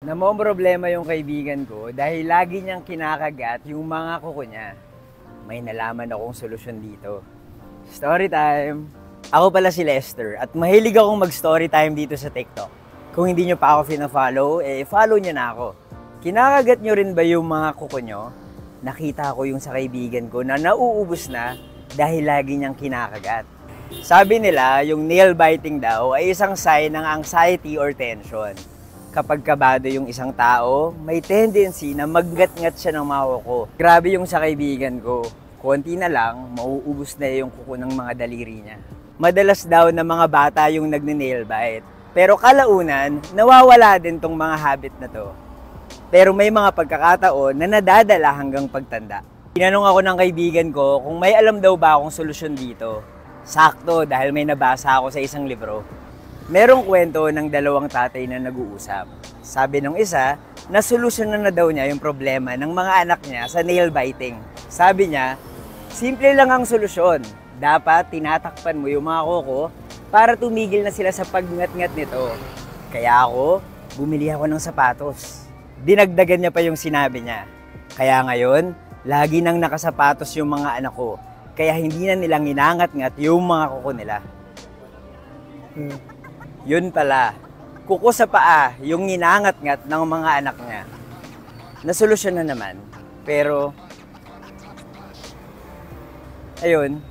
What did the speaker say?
Namomroblema yung kaibigan ko dahil lagi niyang kinakagat yung mga kuko niya. May nalaman akong solusyon dito. Story time! Ako pala si Lester at mahilig akong mag-story time dito sa TikTok. Kung hindi niyo pa ako fina-follow, follow niyo na ako. Kinakagat niyo rin ba yung mga kuko niyo? Nakita ko yung sa kaibigan ko na nauubos na dahil lagi niyang kinakagat. Sabi nila, yung nail biting daw ay isang sign ng anxiety or tension. Kapag kabado yung isang tao, may tendency na maggat-ngat siya ng mga kuko. Grabe yung sa kaibigan ko. Konti na lang, mauubos na yung kuko ng mga daliri niya. Madalas daw na mga bata yung nagne-nail bite. Pero kalaunan, nawawala din tong mga habit na to. Pero may mga pagkakataon na nadadala hanggang pagtanda. Tinanong ako ng kaibigan ko kung may alam daw ba akong solusyon dito. Sakto dahil may nabasa ako sa isang libro. Merong kwento ng dalawang tatay na nag-uusap. Sabi nung isa, nasolusyonan na daw niya yung problema ng mga anak niya sa nail biting. Sabi niya, simple lang ang solusyon. Dapat tinatakpan mo yung mga kuko para tumigil na sila sa pagngat-ngat nito. Kaya ako, bumili ako ng sapatos. Dinagdagan niya pa yung sinabi niya. Kaya ngayon, lagi nang nakasapatos yung mga anak ko. Kaya hindi na nilang inangat-ngat yung mga kuko nila. Yun pala, kuko sa paa yung ninangat-ngat ng mga anak niya. Nasolusyon na naman, pero ayun,